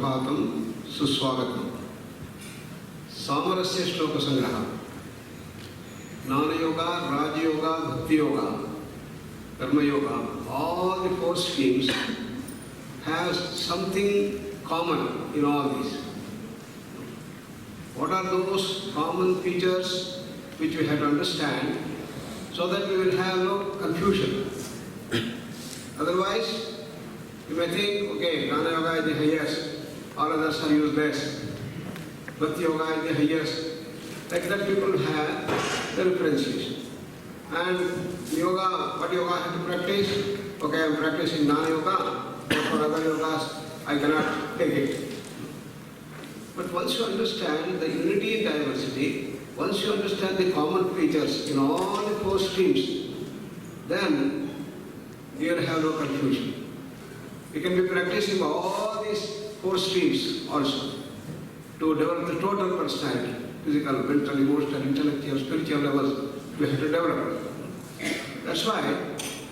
सुप्रभातं सुस्वागतं। सामरस्य श्लोक संग्रह ज्ञानयोगा, राजयोगा, भक्ति योगा, कर्म yoga, all the four streams have something common in all these. What are those common features which we have to understand so that we will have no confusion? Otherwise, you may think, okay, Jnana Yoga is the highest, all others are useless. Bhakti Yoga is the highest. Like that people have the differentiation. And yoga, what yoga I have to practice? Okay, I am practicing Jnana Yoga, but for other yogas, I cannot take it. But once you understand the unity in diversity, once you understand the common features in all the four streams, then you will have no confusion. You can be practicing all these four streams also to develop the total personality, physical, mental, emotional, intellectual, spiritual levels we have to develop. That's why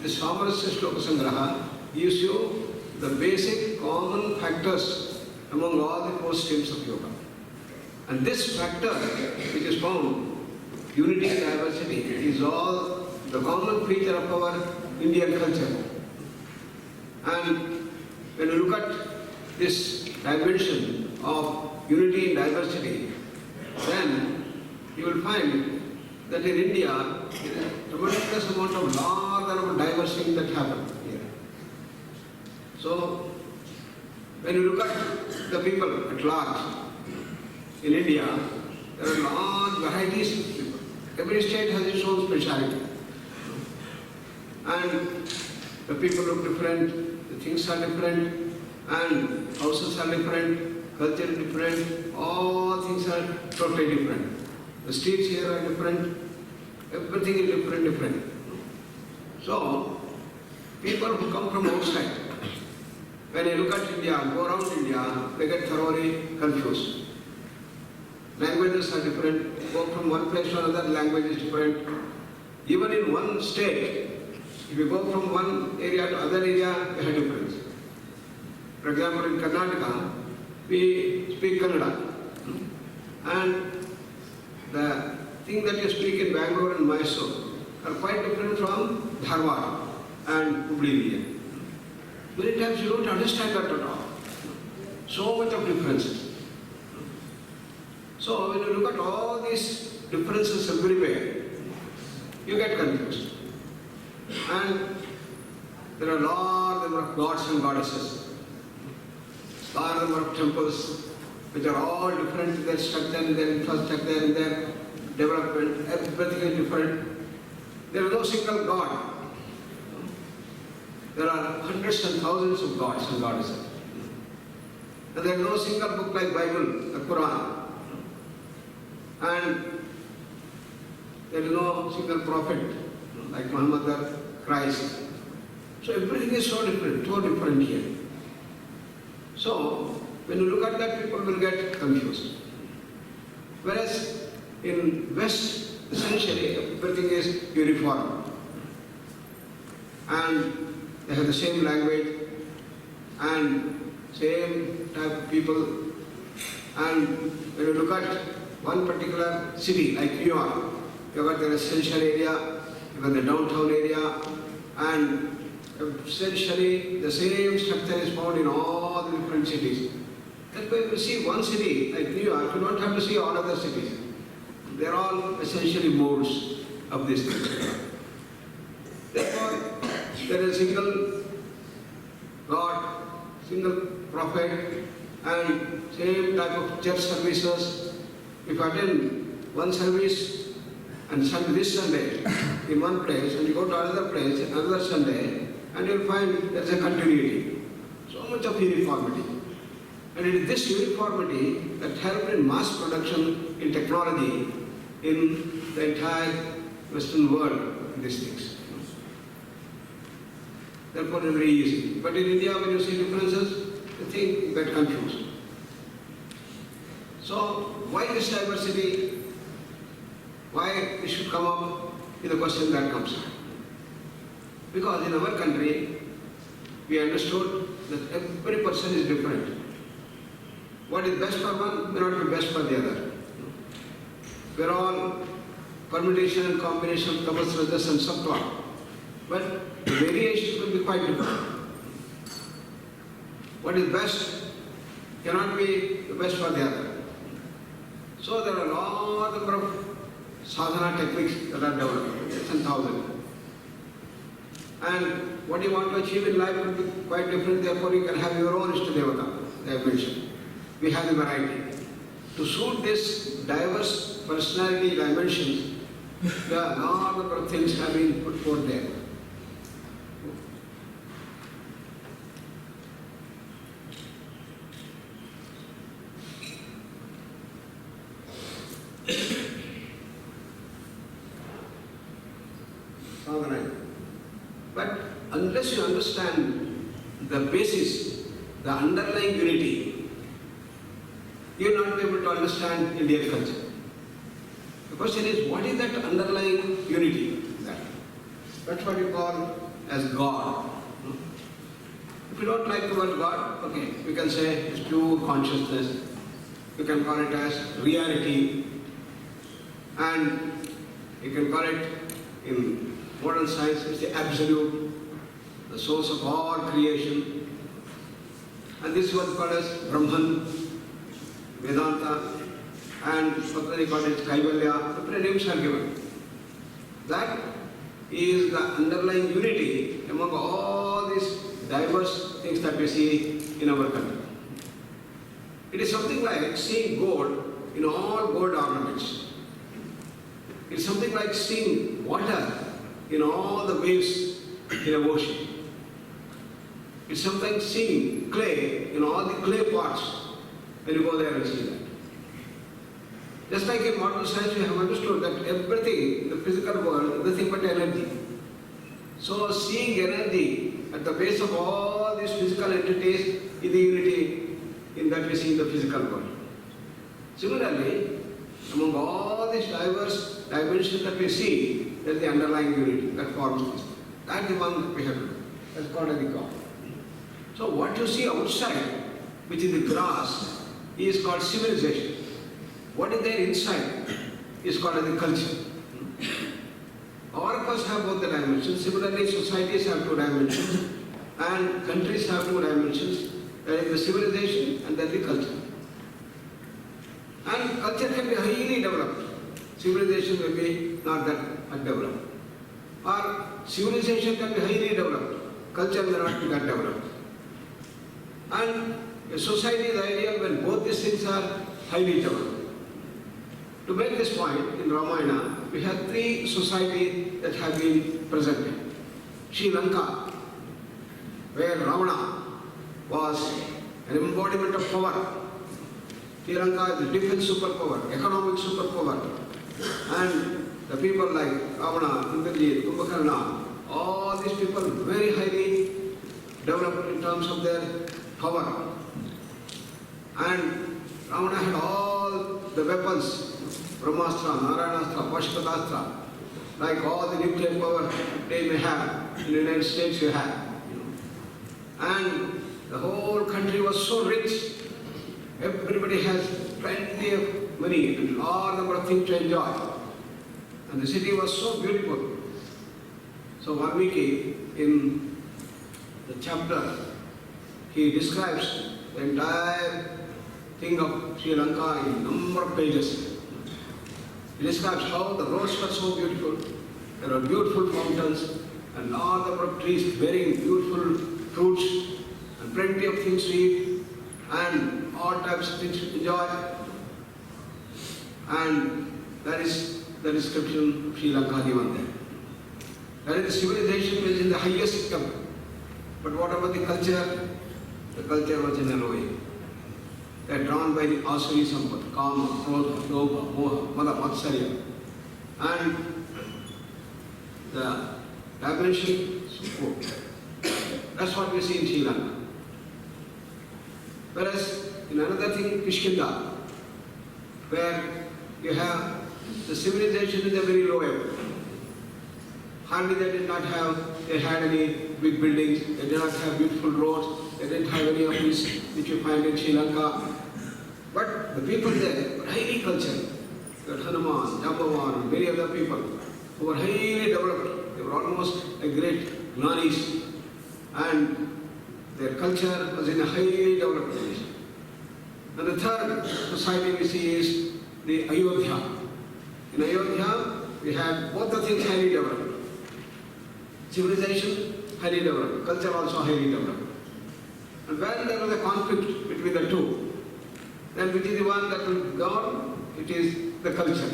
this Samarasya Shloka Sangraha gives you the basic common factors among all the four streams of yoga. And this factor, which is found, unity and diversity, is all the common feature of our Indian culture. And when you look at this dimension of unity and diversity, then you will find that in India, there is a tremendous amount of large diversity that happens here. So, when you look at the people at large in India, there are large varieties of people. Every state has its own speciality. And the people look different, the things are different, and houses are different, culture is different, all things are totally different. The streets here are different, everything is different. So, people who come from outside, when they look at India, go around India, they get thoroughly confused. Languages are different, go from one place to another, language is different. Even in one state, if you go from one area to other area, they have difference. For example, in Karnataka, we speak Kannada. And the thing that you speak in Bangalore and Mysore are quite different from Dharwad and Hubli region. Many times you don't understand that at all. So much of differences. So when you look at all these differences everywhere, you get confused. And there are a large number of gods and goddesses, large number of temples, which are all different in their structure, in their infrastructure, in their development, everything is different. There is no single god. There are hundreds and thousands of gods and goddesses. And there is no single book like Bible, the Quran. And there is no single prophet like Muhammad or Christ. So everything is so different here. So when you look at that, people will get confused. Whereas in West, essentially everything is uniform. And they have the same language and same type of people. And when you look at one particular city like New York, you have got the residential area, you have the downtown area, and essentially the same structure is found in all the different cities. That's why you see one city like New York, you don't have to see all other cities. They are all essentially molds of this thing. Therefore, there is a single God, single prophet, and same type of church services. If you attend one service and this Sunday in one place, and you go to another place another Sunday, and you'll find there's a continuity. So much of uniformity. And it is this uniformity that helped in mass production in technology in the entire Western world in these things. Therefore, it's very easy. But in India, when you see differences, you think you get confused. So, why this diversity? Why it should come up is the question that comes up. Because in our country, we understood that every person is different. what is best for one may not be best for the other. We are all permutation and combination of tamas, rajas and sattva. But the variations will be quite different. What is best cannot be the best for the other. So there are a lot of sadhana techniques that are developed, 10,000. And what you want to achieve in life will be quite different, therefore you can have your own Ishtadevata, they have mentioned. We have the variety. To suit this diverse personality dimensions, there are a lot of things have been put forth there. But unless you understand the basis, the underlying unity, you will not be able to understand Indian culture. The question is, what is that underlying unity? That's what we call as God. If you don't like the word God, okay, we can say it's pure consciousness. You can call it as reality. And you can call it in modern science, it's the absolute, the source of all creation. And this was called as Brahman, Vedanta, and what they call it Kaivalya. Different names are given. That is the underlying unity among all these diverse things that we see in our country. It is something like seeing gold in all gold ornaments. It's something like seeing water in all the waves in an ocean. It's something seeing clay in all the clay pots when you go there and see that. Just like in modern science, we have understood that everything in the physical world is nothing but energy. So seeing energy at the base of all these physical entities is the unity in that we see in the physical world. Similarly, among all these diverse dimensions that we see, there is the underlying unity that forms this. That is the one that we have to do. That's called as the God. So what you see outside, which is the grass, is called civilization. What is there inside is called as the culture. All of us have both the dimensions. Similarly, societies have two dimensions and countries have two dimensions. There is the civilization and there is the culture. And culture can be highly developed. Civilization will be not that developed. Or civilization can be highly developed. Culture may not be that developed. And a society is ideal when both these things are highly developed. To make this point, in Ramayana, we have three societies that have been presented. Sri Lanka, where Ravana was an embodiment of power. Sri Lanka is a defense superpower, economic superpower. And the people like Ravana, Indrajit, Kumbhakarna, all these people very highly developed in terms of their power. And Ravana had all the weapons, Brahmastra, Narayanastra, Pashpatastra, like all the nuclear power they may have, in the United States you have. And the whole country was so rich, everybody has plenty of money and all number of things to enjoy. And the city was so beautiful. So Valmiki, in the chapter, he describes the entire thing of Sri Lanka in a number of pages. He describes how the roads were so beautiful, there were beautiful fountains, and all number of trees bearing beautiful fruits, and plenty of things to eat, and all types of things to enjoy. And that is the description of Sri Lanka given there. That is the civilization which is in the highest income. But what about the culture? The culture was in a way. They are drawn by the asuri sampat, kama, krodha, lobha, moha, mada, matsarya. And the dimension support. That's what we see in Sri Lanka. Whereas in another thing, Kishkinda, where you have the civilization is a very low level. Hardly they did not have, they had any big buildings, they did not have beautiful roads, they didn't have any of these which you find in Sri Lanka. But the people there were highly cultured. That Hanuman, Jambavan, and many other people who were highly developed. They were almost a great gnanis. And their culture was in a highly developed position. And the third society we see is the Ayodhya. In Ayodhya, we have both the things highly developed. Civilization, highly developed. Culture also highly developed. And when there was a conflict between the two, then which is the one that will govern? It is the culture.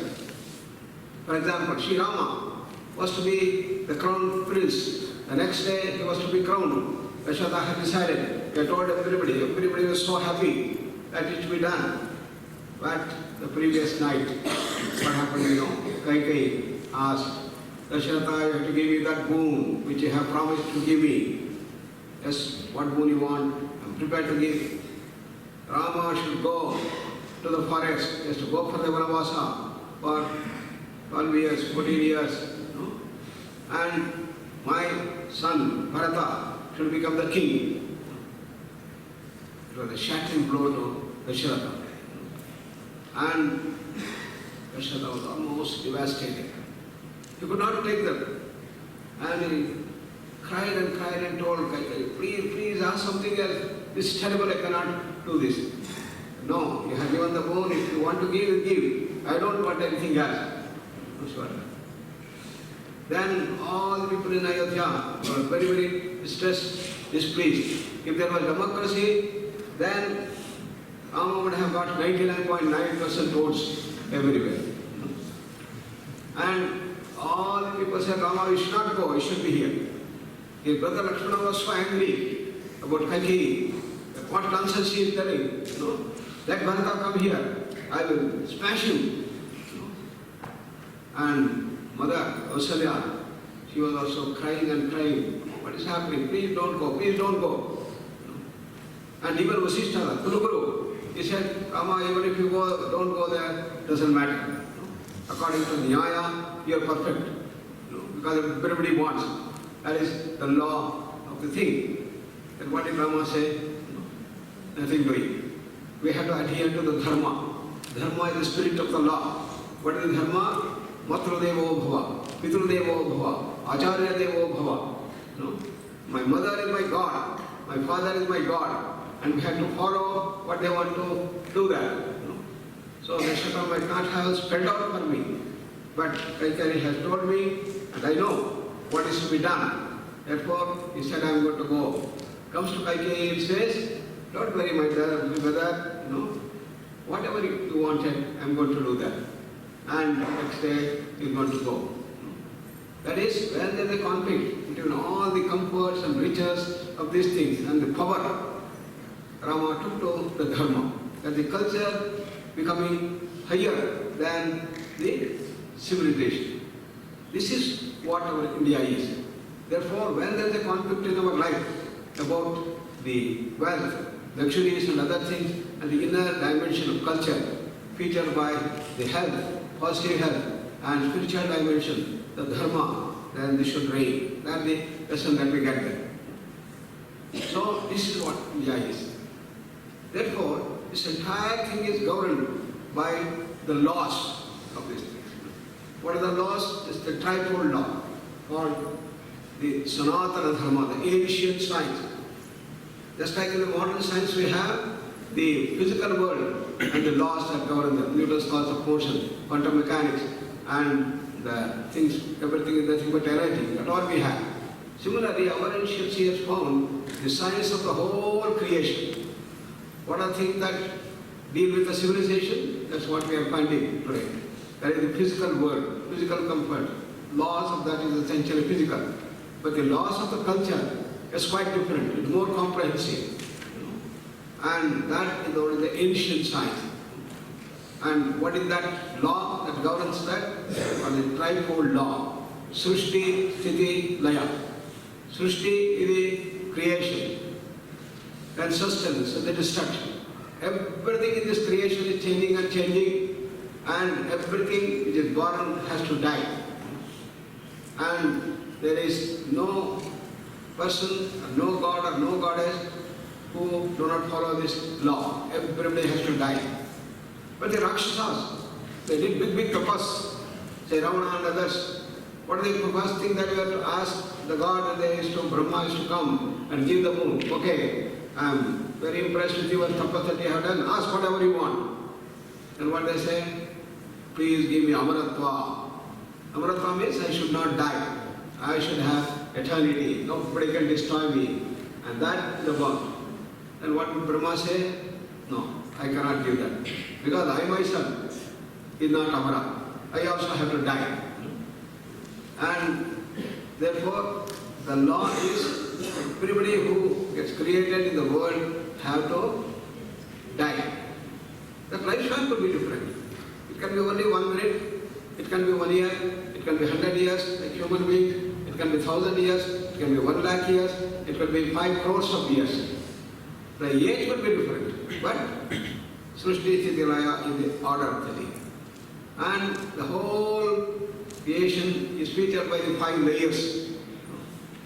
For example, Sri Rama was to be the crown prince. The next day he was to be crowned. Yashoda had decided. He told everybody. Everybody was so happy that it should be done. But the previous night, what happened, you know? Kaikeyi asked, Dasharatha, you have to give me that boon which you have promised to give me. Yes, what boon you want? I'm prepared to give. Rama should go to the forest. He has to go for the S-VYASA for 12 years, 14 years. No? And my son, Bharata, should become the king. It was a shattering blow to Dasharatha. And Dasharatha was almost devastated. He could not take them. And he cried and told Kaikeyi, please ask something else. This is terrible, I cannot do this. No, you have given the boon. If you want to give, give. I don't want anything else. Then all the people in Ayodhya were very, very distressed, displeased. If there was democracy, then Rama would have got 99.9% votes everywhere. And all the people said, Rama, you should not go, you should be here. His brother Lakshmana was so angry about Kaikeyi. What nonsense he is telling. You know? Let Bharata come here. I will smash him. You know? And mother, Kausalya, she was also crying and crying. What is happening? Please don't go. Please don't go. You know? And even Vasishtha, Kuluguru, he said, Rama, even if you go, don't go there, doesn't matter. You know? According to Nyaya, you are perfect. You know? Because everybody wants. That is the law of the thing. Then what did Rama say? Nothing doing. We have to adhere to the dharma. Dharma is the spirit of the law. What is dharma? Matradevo bhava, Pitrudevo bhava, Acharya devo bhava. No? My mother is my God, my father is my God, and we have to follow what they want to do that. No? So Dasharatha might not have spelled out for me, but Kaikeyi has told me, and I know what is to be done. Therefore, he said, I am going to go. Comes to Kaikeyi and says, don't worry, my brother, you know, whatever you wanted, I'm going to do that. And next day, he's going to go. That is, when there is a conflict between all the comforts and riches of these things and the power, Rama took to the dharma, that the culture becoming higher than the civilization. This is what our India is. Therefore, when there is a conflict in our life about the wealth, luxuries and other things, and the inner dimension of culture, featured by the health, positive health, and spiritual dimension, the dharma, then this should reign. That's the lesson that we get there. So, this is what India is. Therefore, this entire thing is governed by the laws of these things. What are the laws? It's the trifold law, called the Sanatana Dharma, the ancient science. Just like in the modern science we have the physical world and the laws that govern them, Newton's laws of motion, quantum mechanics, and the things, everything is nothing but energy. That's all we have. Similarly, our ancient seers found the science of the whole creation. What are things that deal with the civilization? That's what we are finding today. That is the physical world, physical comfort. Laws of that is essentially physical. But the laws of the culture is quite different. It's more comprehensive. And that is the ancient science. And what is that law that governs that? Or the trifold law. Srishti, Sthiti, Laya. Srishti is the creation, and sustenance, and the destruction. Everything in this creation is changing and changing, and everything which is born has to die. And there is no person, no god or no goddess who do not follow this law. Everybody has to die. But the Rakshasas, they did big tapas, say Ravana and others. What is the first thing that we have to ask the God when they Brahma is to come and give the moon? Okay, I am very impressed with your tapas that you have done. Ask whatever you want. And what they say? Please give me Amaratva. Amaratva means I should not die. I should have eternity. Nobody can destroy me. And that is the one. And what would Brahma say? No, I cannot give that. Because I myself is not Amara. I also have to die. And therefore, the law is everybody who gets created in the world have to die. The lifespan could be different. It can be only 1 minute, it can be 1 year, it can be 100 years, like human being, it can be 1,000 years, it can be 1 lakh years, it could be 5 crores of years. The age could be different, but Srishti Sthiti Laya is the order of the day. And the whole creation is featured by the 5 layers.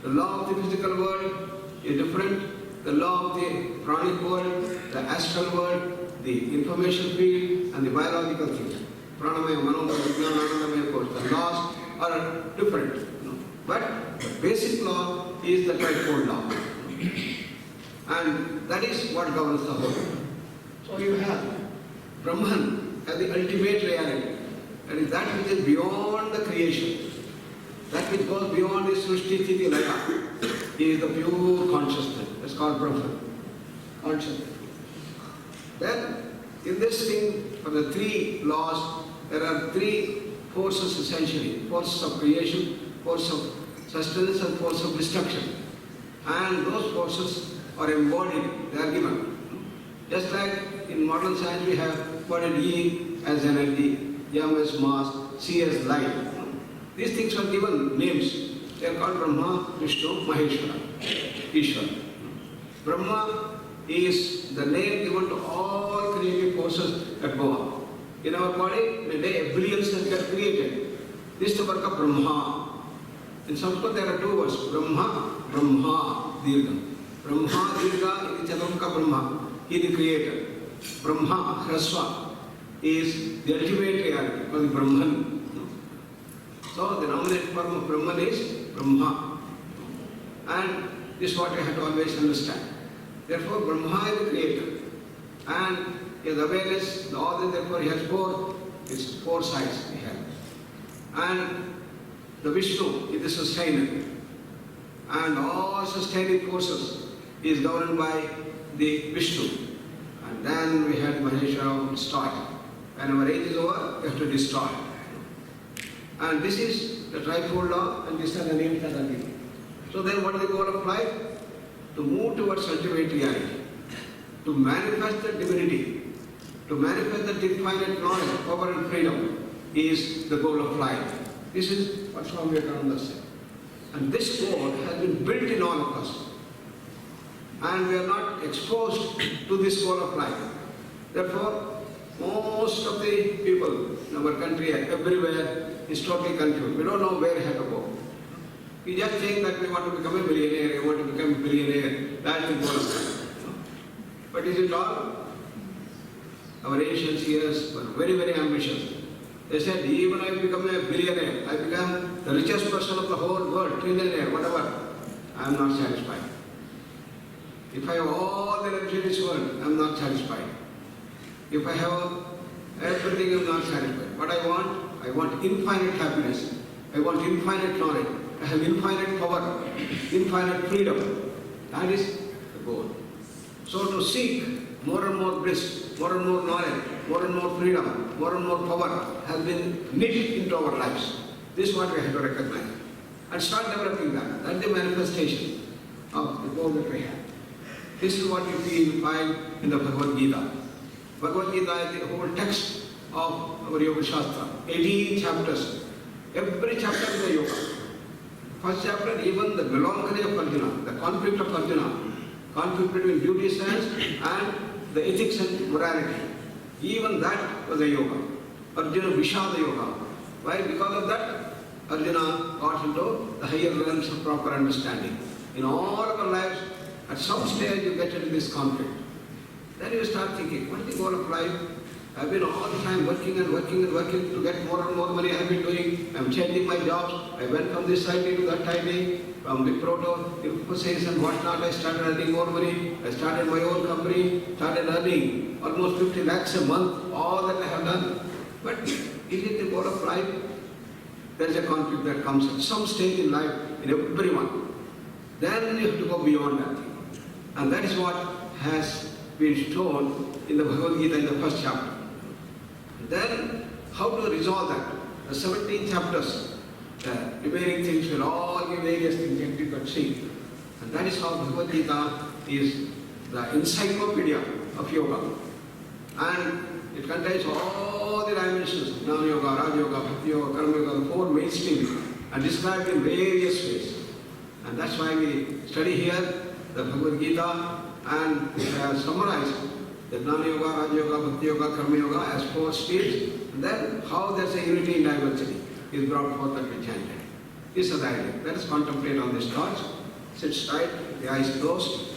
The law of the physical world is different. The law of the pranic world, the astral world, the information field, and the biological things. Pranamaya, Manomaya, Vijnana, Anandamaya course. The laws are different. But the basic law is the trifold law. And that is what governs the whole. So you have Brahman as the ultimate reality. That is that which is beyond the creation. That which goes beyond the Srishti Sthiti Laya is the pure consciousness. That's called Brahman. Consciousness. Then, in this thing, for the 3 laws, there are 3 forces essentially. Forces of creation, force of sustenance and force of destruction. And those forces are embodied, they are given. Just like in modern science we have embodied E as energy, M as mass, C as light. These things are given names. They are called Brahma, Vishnu, Maheshwara, Ishvara. Brahma is the name given to all creative forces that go on. In our body, a day, billions cells get created. This is the work of Brahma. In Sanskrit, there are 2 words, Brahma, Brahma, Dirgha. Brahma, Dirgha is the Chaturmukha Brahma. He is the creator. Brahma, Hraswa, is the ultimate reality, called Brahman. So the nominative form of Brahman is Brahma. And this is what you have to always understand. Therefore, Brahma is the creator. And his awareness, the author, therefore he has 4 sides he has. And the Vishnu is the sustainer. And all sustaining forces is governed by the Vishnu. And then we have Maheshwara who destroy. When our age is over, we have to destroy. And this is the trifold law, and these are the names that are given. So then what is the goal of life? To move towards ultimate reality. To manifest the divinity. To manifest the infinite knowledge, power and freedom is the goal of life. This is what Swami Vivekananda said. And this goal has been built in all of us. And we are not exposed to this goal of life. Therefore, most of the people in our country, everywhere, is totally confused. We don't know where we have to go. We just think that we want to become a millionaire, we want to become a billionaire. That's the goal of life. But is it all? Our ancient seers were very, very ambitious. They said, even if I become a billionaire, I become the richest person of the whole world, trillionaire, whatever, I am not satisfied. If I have all the luxury in this world, I am not satisfied. If I have everything, I am not satisfied. What I want infinite happiness. I want infinite knowledge. I have infinite power, infinite freedom. That is the goal. So to seek more and more bliss, more and more knowledge, more and more freedom, more and more power has been knit into our lives. This is what we have to recognize. And start developing that. That's the manifestation of the goal that we have. This is what you find in the Bhagavad Gita. Bhagavad Gita is the whole text of our Yoga Shastra. 18 chapters. Every chapter is a yoga. First chapter, even the melancholy of Arjuna, the conflict of Arjuna, conflict between beauty, science, and the ethics and morality. Even that was a yoga. Arjuna Vishada Yoga. Why? Because of that, Arjuna got into the higher realms of proper understanding. In all of our lives, at some stage you get into this conflict. Then you start thinking, what is the goal of life? I've been all the time working and working and working to get more and more money. I've been doing, I'm changing my jobs. I went from this IT to that IT, from Wipro to Infosys and whatnot. I started earning more money. I started my own company, started earning almost 50 lakhs a month, all that I have done. But is it the goal of life? There is a conflict that comes at some stage in life in everyone. Then you have to go beyond that thing. And that is what has been shown in the Bhagavad Gita in the first chapter. Then, how to resolve that? The 17 chapters, the remaining things will all give various things that you can see. And that is how Bhagavad Gita is the encyclopedia of yoga. And it contains all the dimensions, Jnana Yoga, Raja Yoga, Bhakti Yoga, Karma Yoga, the four mainstreams, and described in various ways. And that's why we study here the Bhagavad Gita, and we have summarized the Jnana Yoga, Raja Yoga, Bhakti Yoga, Karma Yoga as four streams, and then how there's a unity in diversity is brought forth that we chanted. This is the idea. Let us contemplate on this thought. Sit straight, the eyes closed.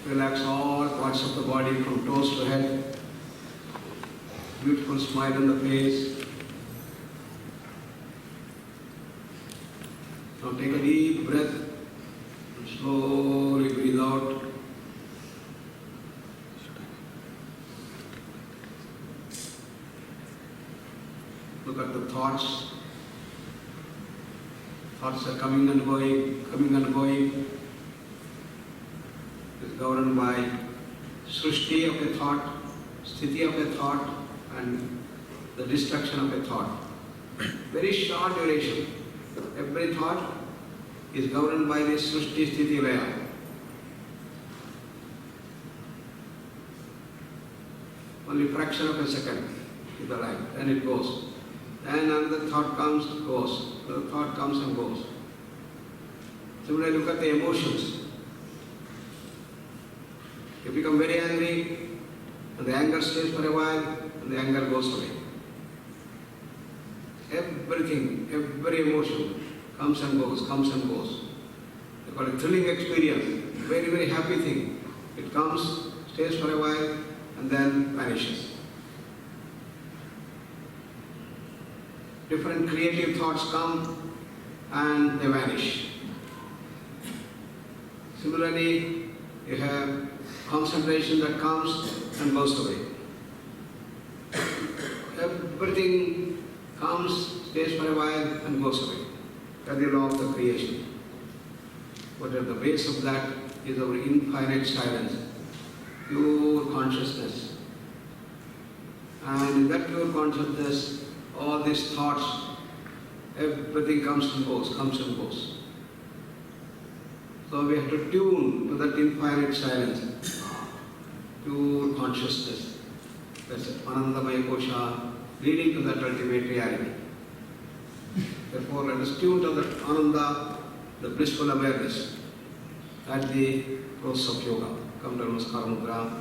Relax all parts of the body from toes to head. Beautiful smile on the face. Now take a deep breath and slowly breathe out. Look at the thoughts. Thoughts are coming and going, coming and going. It's governed by srushti of a thought, sthiti of a thought, and the destruction of a thought. Very short duration. Every thought is governed by this srushti, sthiti, laya. Only fraction of a second is the life, then it goes. Then another thought comes, goes. Another thought comes and goes. Similarly, look at the emotions. You become very angry, and the anger stays for a while, and the anger goes away. Everything, every emotion comes and goes, comes and goes. They call it thrilling experience, very, very happy thing. It comes, stays for a while, and then vanishes. Different creative thoughts come, and they vanish. Similarly, you have concentration that comes and goes away. Everything comes, stays for a while and goes away. That is the law of the creation. But at the base of that is our infinite silence, pure consciousness. And in that pure consciousness, all these thoughts, everything comes and goes, comes and goes. So we have to tune to that infinite silence, pure consciousness. That's it, Anandamaya Kosha, leading to that ultimate reality. Therefore, let us tune to that Ananda, the blissful awareness, at the process of yoga. Come to Namaskar Mudra.